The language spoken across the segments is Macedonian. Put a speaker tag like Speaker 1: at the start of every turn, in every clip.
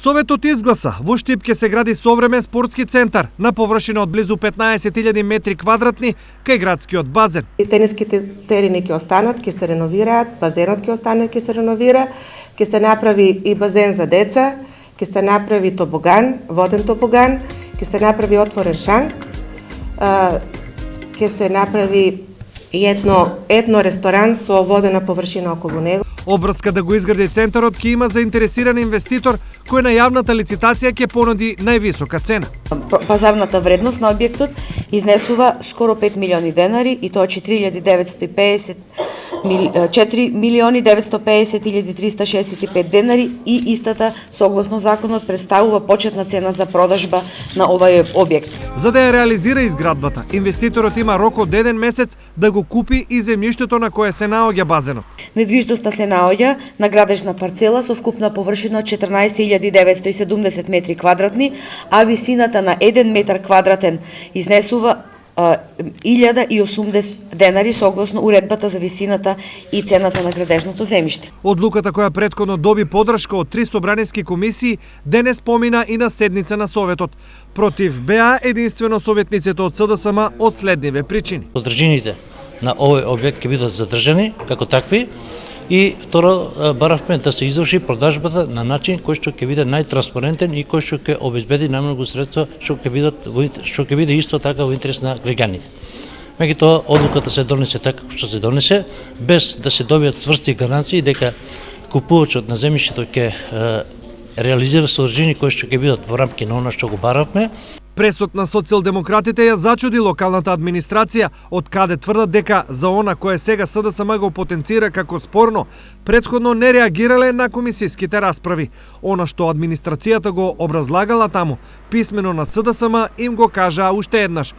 Speaker 1: Советот изгласа во Штип ќе се гради современ спортски центар на површина од близу 15.000 метри квадратни кај градскиот базен.
Speaker 2: Тениските терени ќе останат, ќе се реновираат, базенот ќе остане, ќе се реновира, ќе се направи и базен за деца, ќе се направи тобоган, воден тобоган, ќе се направи отворен шанк, ќе се направи и едно ресторан со водена површина околу него.
Speaker 1: Обврска да го изгради центарот ќе има заинтересиран инвеститор кој на јавната лицитација ќе понуди највисока цена.
Speaker 3: Пазарната вредност на објектот изнесува скоро 5 милиони денари и тоа 4.950.365 денари и истата согласно законот представува почетна цена за продажба на овој објект.
Speaker 1: За да ја реализира изградбата, инвеститорот има рок од 1 месец да го купи и земјиштето на кое се наоѓа базенот.
Speaker 3: Недвижноста се наоѓа на градежна парцела со вкупна површина од 14.970 метри квадратни, а висината на 1 метар квадратен изнесува 1080 денари согласно уредбата за висината и цената на градежното земјиште.
Speaker 1: Одлуката која претходно доби подршка од 3 собраниски комисии денес помина и на седница на Советот. Против беа единствено советниците од СДСМ од следниве причини.
Speaker 4: Одржините на овој објект ќе бидат задржани како такви и второ баравме да се изврши продажбата на начин кој што ќе биде најтранспарентен и кој што ќе обезбеди најмногу средства што ќе биде исто така во интерес на граѓаните. Меѓутоа одлуката се донесе така што се донесе без да се добијат цврсти гаранции дека купувачот на земјиштето ќе реализира содржини кои што ќе бидат во рамки на она што го баравме.
Speaker 1: Пресот на социјалдемократите ја зачуди локалната администрација, од каде тврдат дека за она кое сега СДСМ го потенцира како спорно, претходно не реагирале на комисиските расправи. Она што администрацијата го образлагала таму, писмено на СДСМ им го кажаа уште еднаш.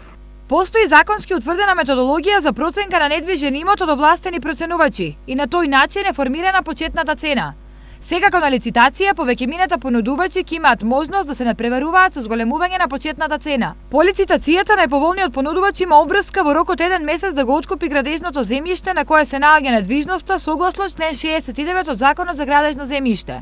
Speaker 5: Постои законски утврдена методологија за проценка на недвижен имот од овластени проценувачи и на тој начин е формирана почетната цена. Секако на лицитација, повеќемината понудувачи ќе имаат можност да се надпреваруваат со зголемување на почетната цена. По лицитацијата најповолниот понудувач има обврска во рок од 1 месец да го откупи градежното земјиште на кое се наоѓа недвижноста согласно член 69 од Законот за градежно земјиште.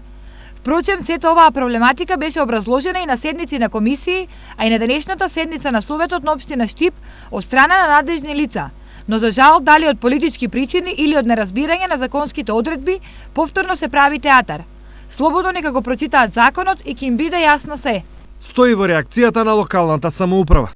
Speaker 5: Впрочем, сета оваа проблематика беше образложена и на седници на комисии, а и на денешната седница на Советот на општина Штип од страна на надлежни лица. Но за жал, дали од политички причини или од неразбирање на законските одредби, повторно се прави театар. Слободно нека го прочитаат законот и ќе им биде јасно се.
Speaker 1: Стои во реакцијата на локалната самоуправа.